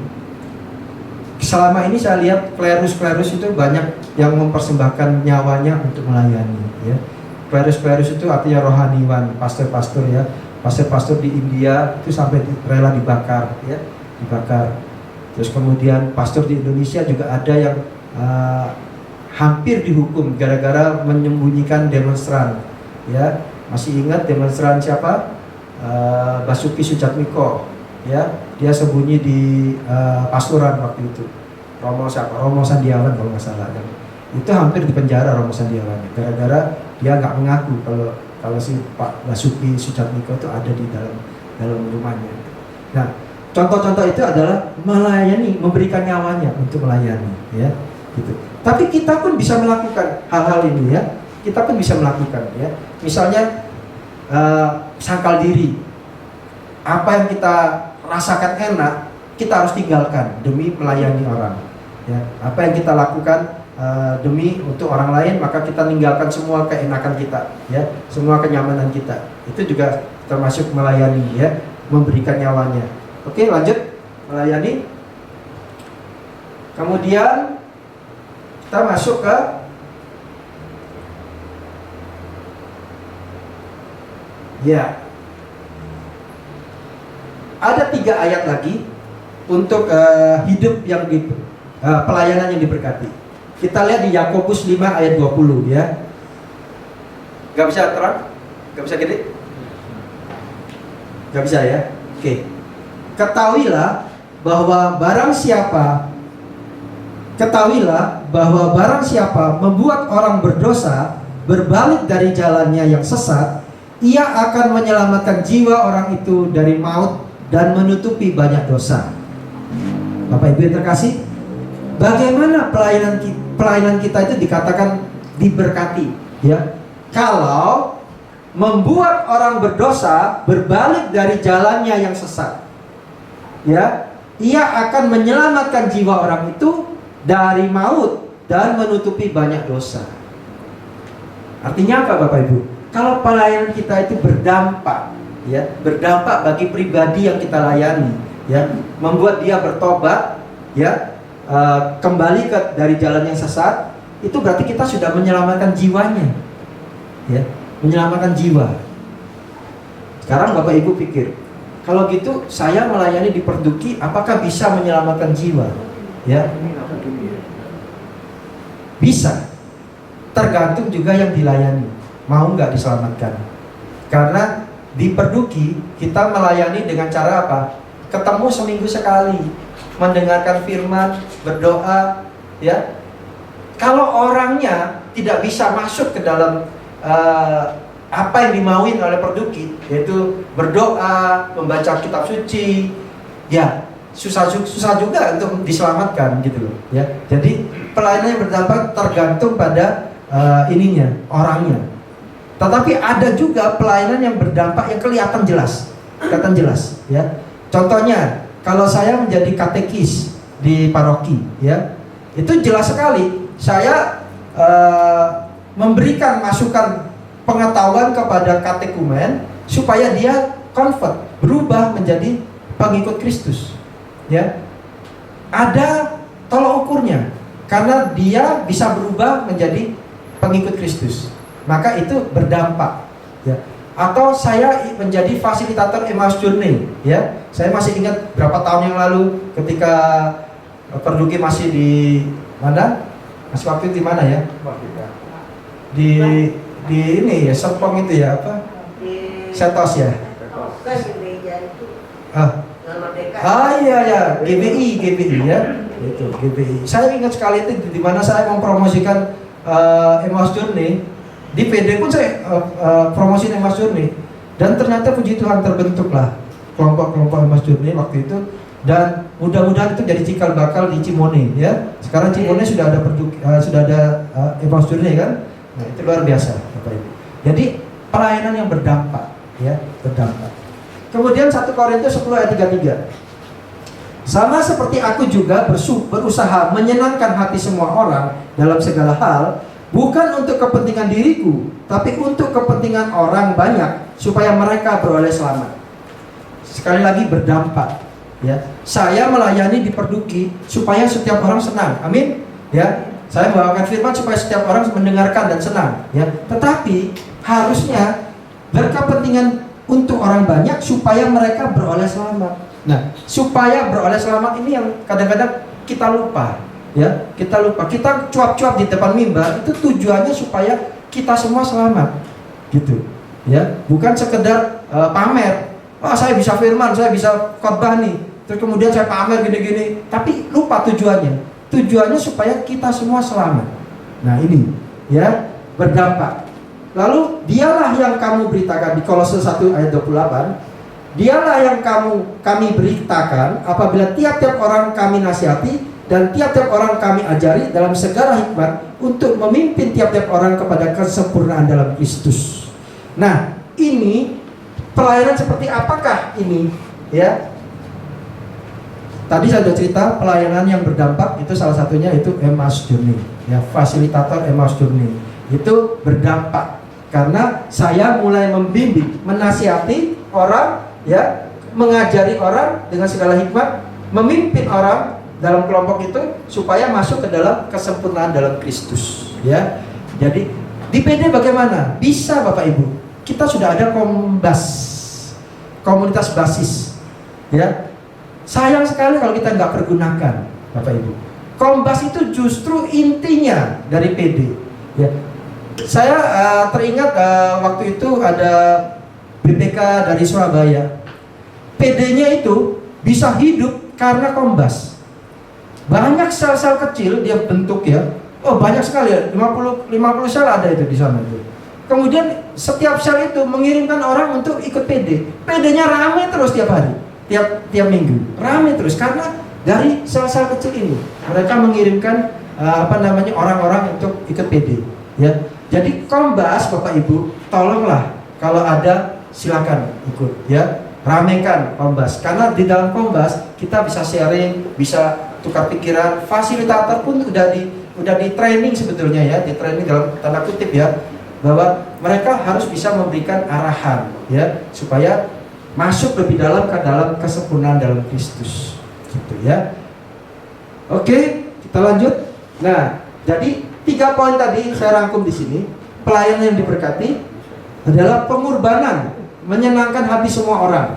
Selama ini saya lihat klerus-klerus itu banyak yang mempersembahkan nyawanya untuk melayani, ya. Klerus-klerus itu artinya rohaniwan, pastor-pastor, ya. Pastor-pastor di India itu sampai rela dibakar, ya, dibakar. Terus kemudian pastor di Indonesia juga ada yang hampir dihukum gara-gara menyembunyikan demonstran, ya. Masih ingat demonstran siapa? Basuki Sujatmiko, ya. Dia sembunyi di Pasuruan waktu itu. Romo siapa? Romo Sandiawan kalau nggak salah, kan. Itu hampir dipenjara Romo Sandiawan gara-gara dia nggak mengaku kalau si Pak Basuki Sujatmiko itu ada di dalam rumahnya. Nah, contoh-contoh itu adalah melayani, memberikan nyawanya untuk melayani, ya, gitu. Tapi kita pun bisa melakukan hal-hal ini, ya. Kita pun bisa melakukan, ya. Misalnya sangkal diri. Apa yang kita rasakan enak, kita harus tinggalkan demi melayani orang, ya. Apa yang kita lakukan demi untuk orang lain, maka kita tinggalkan semua keenakan kita, ya, semua kenyamanan kita. Itu juga termasuk melayani, ya, memberikan nyawanya. Oke, lanjut melayani. Kemudian kita masuk ke ada 3 ayat lagi untuk hidup yang pelayanan yang diberkati. Kita lihat di Yakobus 5 ayat 20, ya. Gak bisa terang? Gak bisa gede? Gak bisa, ya. Oke. Ketahuilah bahwa barang siapa membuat orang berdosa berbalik dari jalannya yang sesat, ia akan menyelamatkan jiwa orang itu dari maut dan menutupi banyak dosa. Bapak Ibu yang terkasih, bagaimana pelayanan kita itu dikatakan diberkati, ya? Kalau membuat orang berdosa berbalik dari jalannya yang sesat, ya, ia akan menyelamatkan jiwa orang itu dari maut dan menutupi banyak dosa. Artinya apa, Bapak Ibu? Kalau pelayanan kita itu berdampak, ya, berdampak bagi pribadi yang kita layani, ya, membuat dia bertobat, ya, kembali dari jalan yang sesat, itu berarti kita sudah menyelamatkan jiwanya, ya, menyelamatkan jiwa. Sekarang Bapak Ibu pikir, kalau gitu saya melayani di Perduki, apakah bisa menyelamatkan jiwa? Ya, bisa. Tergantung juga yang dilayani mau nggak diselamatkan. Karena di Perduki kita melayani dengan cara apa? Ketemu seminggu sekali, mendengarkan firman, berdoa, ya. Kalau orangnya tidak bisa masuk ke dalam apa yang dimauin oleh Perduki, yaitu berdoa, membaca kitab suci, ya susah juga untuk diselamatkan, gitu loh, ya. Jadi pelayanan yang berdampak tergantung pada orangnya. Tetapi ada juga pelayanan yang berdampak yang kelihatan jelas, ya. Contohnya, kalau saya menjadi katekis di paroki, ya, itu jelas sekali. Saya memberikan masukan pengetahuan kepada katekumen supaya dia convert, berubah menjadi pengikut Kristus, ya. Ada tolak ukurnya, karena dia bisa berubah menjadi pengikut Kristus, maka itu berdampak, ya. Atau saya menjadi fasilitator Emmaus Journey, ya. Saya masih ingat berapa tahun yang lalu ketika Perduki masih di mana? Masih waktu itu di mana, ya? Di ini ya, Serpong itu ya, apa? Setos, ya. Iya, GBI ya. Itu GBI. Saya ingat sekali itu di mana saya mempromosikan Emmaus Journey. Di PD pun saya promosiin Emmaus Journey, dan ternyata puji Tuhan terbentuklah kelompok-kelompok Emmaus Journey waktu itu, dan mudah-mudahan itu jadi cikal bakal di Cimone, ya. Sekarang Cimone sudah ada Emmaus Journey, kan. Nah, itu luar biasa, Bapak Ibu. Jadi pelayanan yang berdampak, ya, berdampak. Kemudian 1 Korintus 10 ayat 33. Sama seperti aku juga berusaha menyenangkan hati semua orang dalam segala hal, bukan untuk kepentingan diriku, tapi untuk kepentingan orang banyak, supaya mereka beroleh selamat. sekali lagi berdampak. Ya, saya melayani di Perduki supaya setiap orang senang. Amin. Ya, saya membawakan firman supaya setiap orang mendengarkan dan senang. Ya, tetapi harusnya berkepentingan untuk orang banyak supaya mereka beroleh selamat. Nah, supaya beroleh selamat ini yang kadang-kadang kita lupa. Ya, kita lupa. Kita cuap-cuap di depan mimbar itu tujuannya supaya kita semua selamat, gitu. Ya, bukan sekedar pamer. Wah, saya bisa firman, saya bisa khotbah nih. Terus kemudian saya pamer gini-gini, tapi lupa tujuannya. Tujuannya supaya kita semua selamat. Nah, ini ya, berdampak. Lalu dialah yang kamu beritakan di Kolose 1 ayat 28. Dialah yang kami beritakan apabila tiap-tiap orang kami nasihati dan tiap-tiap orang kami ajari dalam segala hikmat untuk memimpin tiap-tiap orang kepada kesempurnaan dalam Kristus. Nah, ini pelayanan seperti apakah ini? Ya, tadi saya sudah cerita pelayanan yang berdampak itu salah satunya itu Emmaus Journey. Ya, fasilitator Emmaus Journey itu berdampak karena saya mulai membimbing, menasihati orang, ya, mengajari orang dengan segala hikmat, memimpin orang dalam kelompok itu supaya masuk ke dalam kesempurnaan dalam Kristus. Ya, jadi di PD bagaimana? Bisa Bapak Ibu. Kita sudah ada kombas, komunitas basis. Ya, sayang sekali kalau kita nggak pergunakan, Bapak Ibu. Kombas itu justru intinya dari PD. Ya, saya teringat waktu itu ada BPK dari Surabaya. PD-nya itu bisa hidup karena kombas. Banyak sel-sel kecil dia bentuk, ya. Oh, banyak sekali ya, 50 sel ada itu di sana itu. Kemudian setiap sel itu mengirimkan orang untuk ikut PD. PD-nya ramai terus tiap hari, tiap minggu. Ramai terus karena dari sel-sel kecil ini mereka mengirimkan orang-orang untuk ikut PD, ya. Jadi kombas Bapak Ibu, tolonglah kalau ada silakan ikut, ya. Ramekan kombas karena di dalam kombas kita bisa sharing, bisa tukar pikiran. Fasilitator pun udah di training sebetulnya, ya, di training dalam tanda kutip, ya, bahwa mereka harus bisa memberikan arahan, ya, supaya masuk lebih dalam ke dalam kesempurnaan dalam Kristus, gitu, ya. Oke, kita lanjut. Nah, jadi 3 poin tadi saya rangkum di sini. Pelayanan yang diberkati adalah pengorbanan, menyenangkan hati semua orang.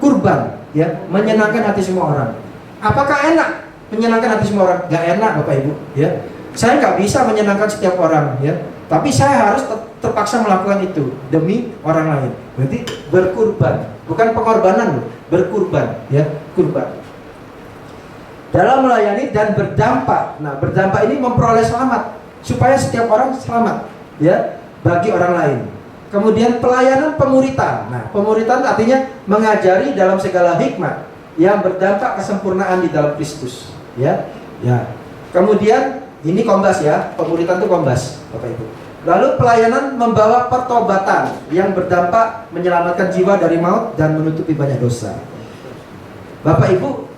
Kurban, ya, menyenangkan hati semua orang. Apakah enak menyenangkan hati semua orang? Gak enak Bapak Ibu, ya. Saya nggak bisa menyenangkan setiap orang, ya. Tapi saya harus terpaksa melakukan itu demi orang lain. Berarti berkurban, bukan pengorbanan, berkurban, ya, kurban. Dalam melayani dan berdampak. Nah, berdampak ini memperoleh selamat supaya setiap orang selamat, ya, bagi orang lain. Kemudian pelayanan pemuritan. Nah, pemuritan artinya mengajari dalam segala hikmat yang berdampak kesempurnaan di dalam Kristus, ya. Ya. Kemudian ini kombas, ya, pemuritan itu kombas, Bapak Ibu. Lalu pelayanan membawa pertobatan yang berdampak menyelamatkan jiwa dari maut dan menutupi banyak dosa. Bapak Ibu,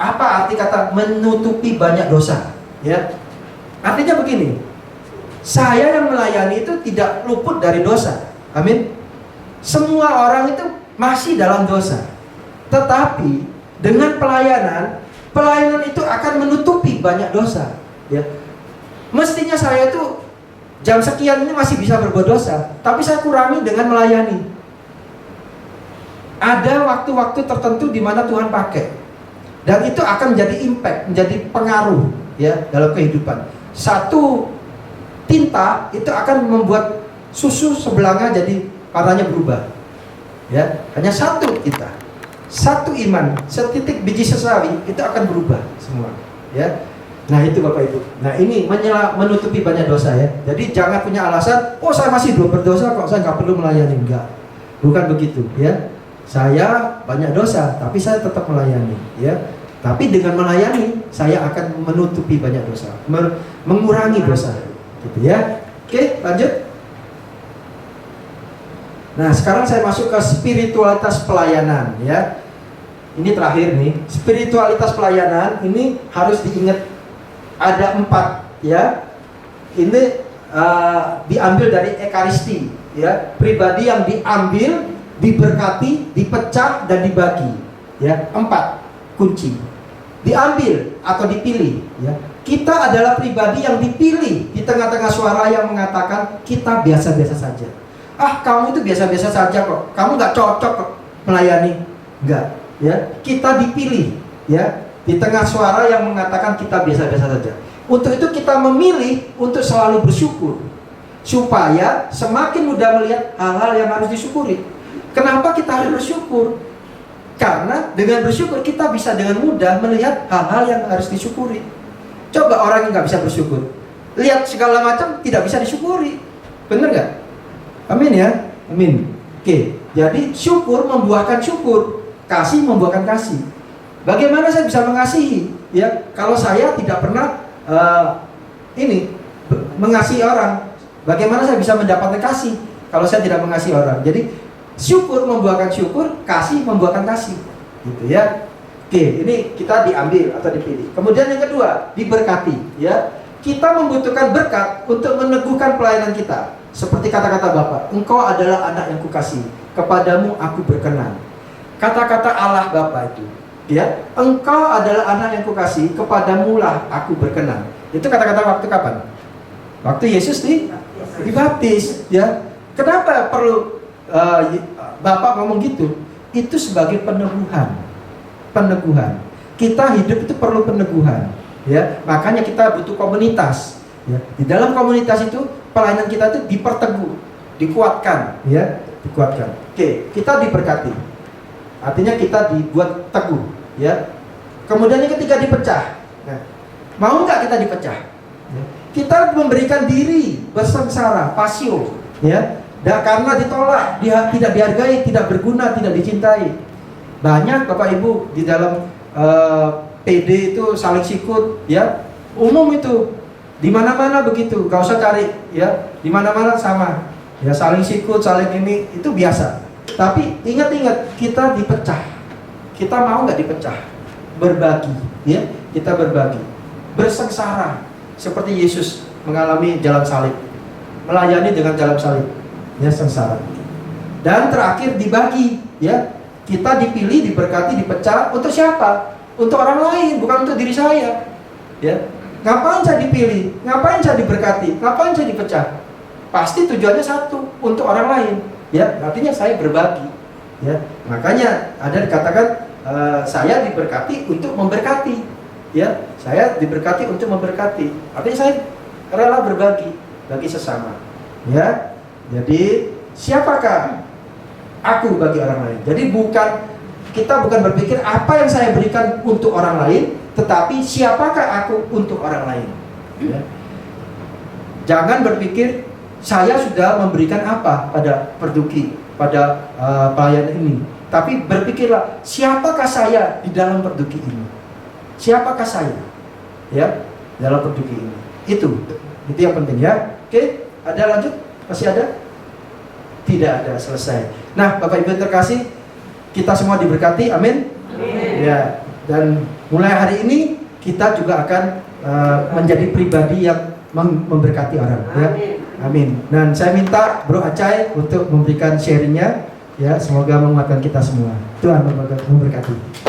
apa arti kata menutupi banyak dosa? Ya, artinya begini, saya yang melayani itu tidak luput dari dosa. Amin. Semua orang itu masih dalam dosa, tetapi dengan pelayanan itu akan menutupi banyak dosa, ya. Mestinya saya itu jam sekian ini masih bisa berbuat dosa, tapi saya kurangi dengan melayani. Ada waktu-waktu tertentu di mana Tuhan pakai, dan itu akan menjadi impact, menjadi pengaruh, ya, dalam kehidupan. Satu tinta itu akan membuat susu sebelanga jadi warnanya berubah, ya. Hanya satu tinta, satu iman, setitik biji sesawi itu akan berubah semua, ya. Nah, itu Bapak Ibu. Nah, ini menutupi banyak dosa, ya. Jadi jangan punya alasan, oh saya masih belum berdosa kok, saya nggak perlu melayani. Enggak, bukan begitu, ya. Saya banyak dosa, tapi saya tetap melayani, ya. Tapi dengan melayani, saya akan menutupi banyak dosa, mengurangi dosa, gitu, ya. Oke, lanjut. Nah, sekarang saya masuk ke spiritualitas pelayanan, ya. Ini terakhir nih, spiritualitas pelayanan ini harus diingat ada 4, ya. Ini diambil dari Ekaristi, ya. Pribadi yang diambil diberkati, dipecah, dan dibagi. Ya, 4 kunci. Diambil atau dipilih. Ya, kita adalah pribadi yang dipilih di tengah-tengah suara yang mengatakan kita biasa-biasa saja. Ah, kamu itu biasa-biasa saja kok. Kamu nggak cocok kok melayani. Enggak. Ya, kita dipilih. Ya, di tengah suara yang mengatakan kita biasa-biasa saja. Untuk itu kita memilih untuk selalu bersyukur, supaya semakin mudah melihat hal-hal yang harus disyukuri. Kenapa kita harus bersyukur? Karena dengan bersyukur kita bisa dengan mudah melihat hal-hal yang harus disyukuri. Coba orang yang nggak bisa bersyukur, lihat segala macam tidak bisa disyukuri. Bener nggak? Amin ya? Amin. Oke, jadi syukur membuahkan syukur, kasih membuahkan kasih. Bagaimana saya bisa mengasihi? Ya, kalau saya tidak pernah mengasihi orang, bagaimana saya bisa mendapatkan kasih kalau saya tidak mengasihi orang? Jadi syukur membuahkan syukur, kasih membuahkan kasih, gitu ya. Oke, ini kita diambil atau dipilih. Kemudian yang kedua, diberkati. Ya, kita membutuhkan berkat untuk meneguhkan pelayanan kita. Seperti kata-kata Bapa, engkau adalah anak yang kukasihi, kepadamu aku berkenan. Kata-kata Allah Bapa itu, ya, engkau adalah anak yang kukasihi, kepadamu lah aku berkenan. Itu kata-kata waktu kapan? Waktu Yesus dibaptis, ya. Kenapa perlu Bapak ngomong gitu? Itu sebagai peneguhan. Kita hidup itu perlu peneguhan, ya. Makanya kita butuh komunitas, ya. Di dalam komunitas itu pelayanan kita itu diperteguh, dikuatkan, ya, dikuatkan. Oke, kita diberkati. Artinya kita dibuat teguh, ya. Kemudian yang ketiga, dipecah. Nah, mau nggak kita dipecah? Ya. Kita memberikan diri bersengsara, pasio, ya. Karena ditolak, tidak dihargai, tidak berguna, tidak dicintai. Banyak Bapak Ibu di dalam PD itu saling sikut, ya. Umum itu, di mana-mana begitu, gak usah cari, ya. Di mana-mana sama, ya, saling sikut, saling ini, itu biasa. Tapi ingat-ingat, kita dipecah. Kita mau nggak dipecah? Berbagi, ya. Kita berbagi, bersengsara, seperti Yesus mengalami jalan salib, melayani dengan jalan salib, ya, sengsara. Dan terakhir dibagi, ya. Kita dipilih, diberkati, dipecah untuk siapa? Untuk orang lain, bukan untuk diri saya. Ya, ngapain saya dipilih? Ngapain saya diberkati? Ngapain saya dipecah? Pasti tujuannya satu, untuk orang lain. Ya, artinya saya berbagi. Ya, makanya ada dikatakan saya diberkati untuk memberkati. Ya, saya diberkati untuk memberkati. Artinya saya rela berbagi bagi sesama. Ya, jadi siapakah aku bagi orang lain? Jadi kita bukan berpikir apa yang saya berikan untuk orang lain, tetapi siapakah aku untuk orang lain. Ya. Jangan berpikir saya sudah memberikan apa pada Perduki, pada pelayan ini, tapi berpikirlah siapakah saya di dalam Perduki ini. Siapakah saya, ya, dalam Perduki ini. Itu yang penting, ya. Oke, ada lanjut? Masih ada? Tidak ada, selesai. Nah, Bapak Ibu yang terkasih, kita semua diberkati, amin. Ya, dan mulai hari ini kita juga akan menjadi pribadi yang memberkati orang, ya. Amin. Dan saya minta Bro Acai untuk memberikan sharingnya, ya. Semoga menguatkan kita semua. Tuhan memberkati.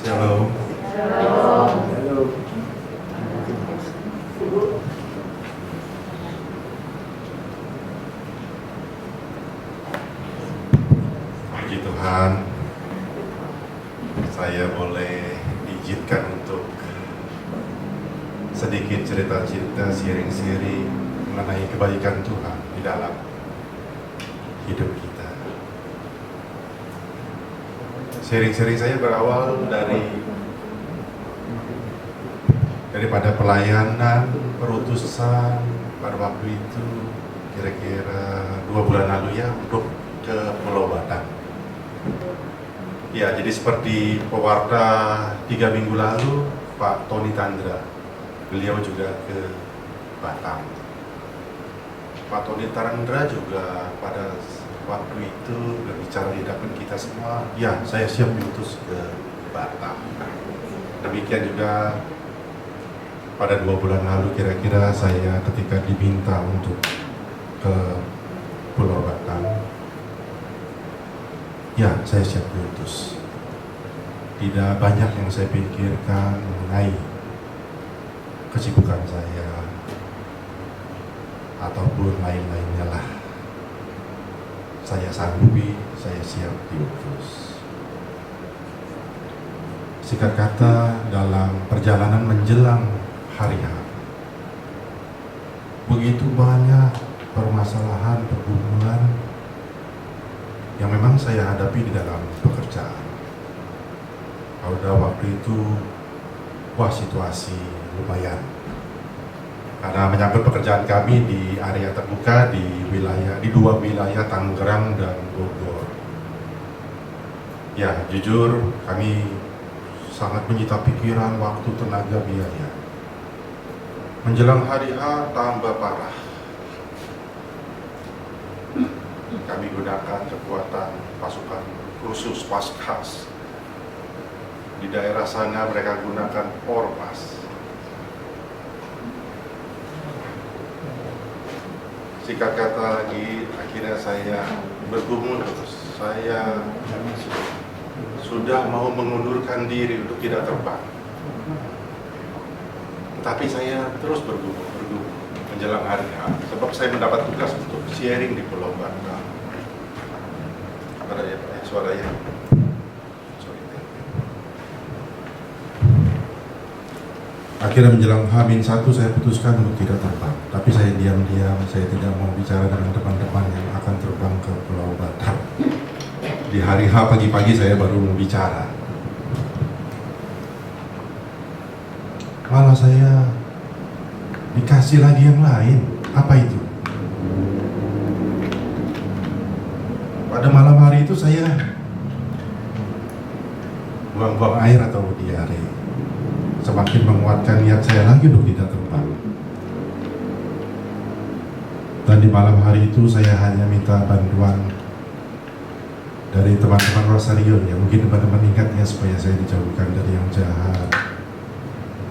Shalom. Puji Tuhan, saya boleh diizinkan untuk sedikit cerita-cerita, sharing-sharing mengenai kebaikan Tuhan di dalam hidup kita. Sharing-sharing saya berawal daripada pelayanan, perutusan pada waktu itu kira-kira 2 bulan lalu, ya, untuk ke Pulau Batam. Ya, jadi seperti pewarta 3 minggu lalu, Pak Tony Tandra, beliau juga ke Batam. Pak Tony Tarandra juga pada waktu itu berbicara di hadapan kita semua, ya saya siap diutus ke Batam. Demikian juga pada 2 bulan lalu kira-kira saya ketika diminta untuk ke Pulau Batam, ya saya siap diutus. Tidak banyak yang saya pikirkan mengenai kesibukan saya ataupun lain-lainnya lah. Saya sanggupi, saya siap diutus. Singkat kata, dalam perjalanan menjelang hari H, begitu banyak permasalahan, pergumulan yang memang saya hadapi di dalam pekerjaan. Pada waktu itu, situasi lumayan. Karena menyangkut pekerjaan kami di area terbuka di 2 wilayah Tangerang dan Bogor. Ya, jujur kami sangat menyita pikiran, waktu, tenaga, biaya. Menjelang hari H tambah parah. Kami gunakan kekuatan pasukan khusus Paskas. Di daerah sana mereka gunakan ormas. Singkat kata lagi, akhirnya saya bergumul terus. Saya sudah mau mengundurkan diri untuk tidak terbang. Tetapi saya terus bergumul menjelang hari H. Sebab saya mendapat tugas untuk sharing di Pulau Batam. Ada ya Pak, suaranya. Akhirnya menjelang H-1 saya putuskan untuk tidak terbang. Tapi saya diam-diam, saya tidak mau bicara dengan teman-teman yang akan terbang ke Pulau Batam. Di hari H pagi-pagi saya baru mau bicara. Malah saya dikasih lagi yang lain. Apa itu? Pada malam hari itu saya buang-buang air atau diare. Semakin menguatkan niat saya lagi untuk tidak terbang. Dan di malam hari itu saya hanya minta bantuan dari teman-teman Rosario, ya mungkin teman-teman ingat ya, supaya saya dijauhkan dari yang jahat.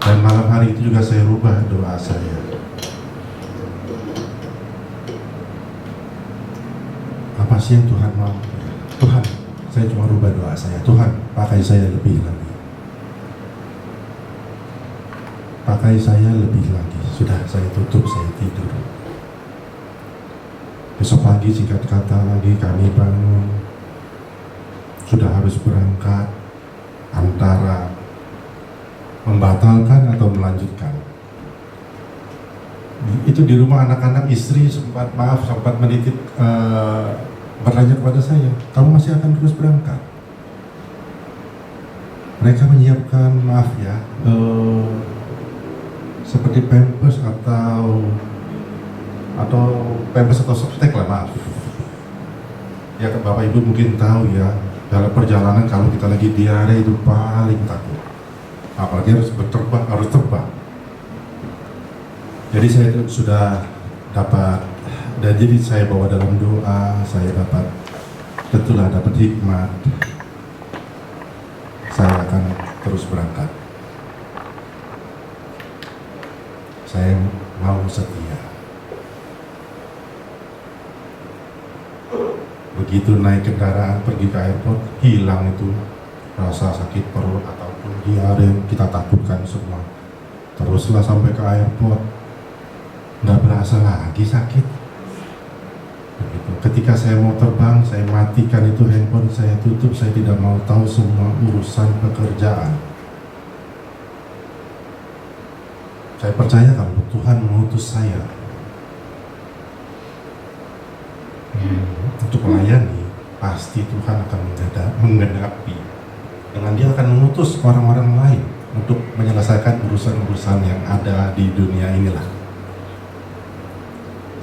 Dan malam hari itu juga saya rubah doa saya. Apa sih yang Tuhan mau? Tuhan, saya cuma rubah doa saya. Tuhan, pakai saya lebih lagi. Pakai saya lebih lagi. Sudah, saya tutup, saya tidur. Besok pagi singkat kata lagi kami bangun. Sudah harus berangkat, antara membatalkan atau melanjutkan. Itu di rumah anak-anak, istri sempat menitip bertanya kepada saya, kamu masih akan terus berangkat? Mereka menyiapkan, maaf ya, seperti pampers atau pampers atau softtek lah, maaf. Ya Bapak Ibu mungkin tahu ya, dalam perjalanan kalau kita lagi diare itu paling takut. Apalagi harus terbang. Jadi saya sudah dapat, dan jadi saya bawa dalam doa, saya dapat, tentulah dapat hikmat. Saya akan terus berangkat. Saya mau setia. Begitu naik kendaraan pergi ke airport, hilang itu rasa sakit perut ataupun diare, kita takutkan semua. Teruslah sampai ke airport, nggak berasa lagi sakit. Begitu. Ketika saya mau terbang, saya matikan itu handphone, saya tutup, saya tidak mau tahu semua urusan pekerjaan. Saya percaya kalau Tuhan mengutus saya untuk melayani, pasti Tuhan akan menggenapi. Dengan Dia akan mengutus orang-orang lain untuk menyelesaikan urusan-urusan yang ada di dunia inilah.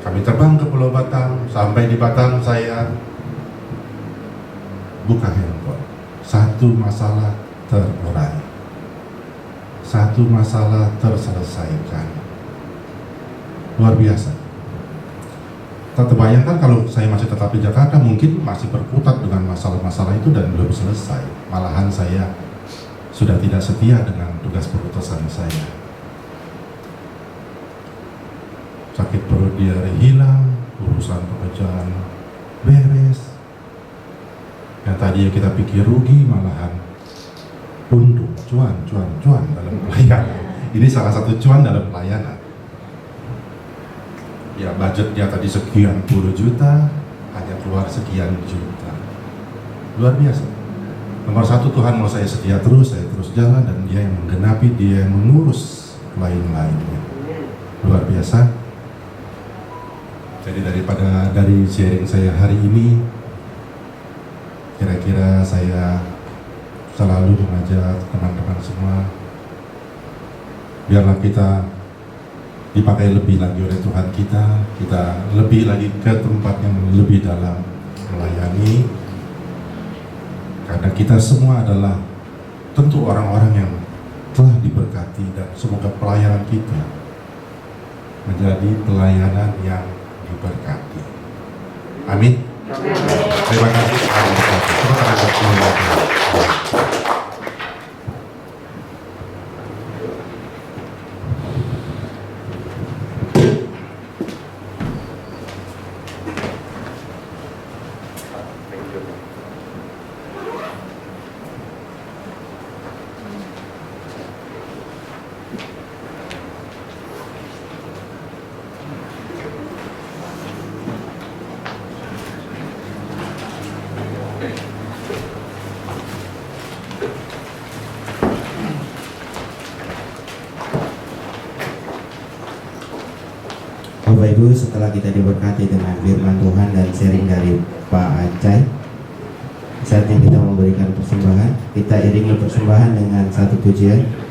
Kami terbang ke Pulau Batam. Sampai di Batam saya buka handphone. Satu masalah terurai, satu masalah terselesaikan. luar biasa. Tak terbayangkan kalau saya masih tetap di Jakarta, mungkin masih berkutat dengan masalah-masalah itu dan belum selesai. Malahan saya sudah tidak setia dengan tugas perutusan saya. Sakit perut diare hilang, urusan pekerjaan beres. Yang tadinya kita pikir rugi, malahan untung, cuan dalam pelayanan. Ini salah satu cuan dalam pelayanan. Ya, budgetnya tadi sekian puluh juta, hanya keluar sekian juta. Luar biasa. Nomor satu, Tuhan mau saya setia terus, saya terus jalan, dan Dia yang menggenapi, Dia yang mengurus lain-lainnya. Luar biasa. Jadi dari sharing saya hari ini, kira-kira saya selalu mengajak teman-teman semua, biarlah kita dipakai lebih lagi oleh Tuhan kita lebih lagi ke tempat yang lebih dalam melayani, karena kita semua adalah tentu orang-orang yang telah diberkati, dan semoga pelayanan kita menjadi pelayanan yang diberkati. Amin. Terima kasih. Terima kasih. Bapak Ibu, setelah kita diberkati dengan firman Tuhan dan sharing dari Pak Acai, saatnya kita memberikan persembahan. Kita iringi persembahan dengan satu pujian.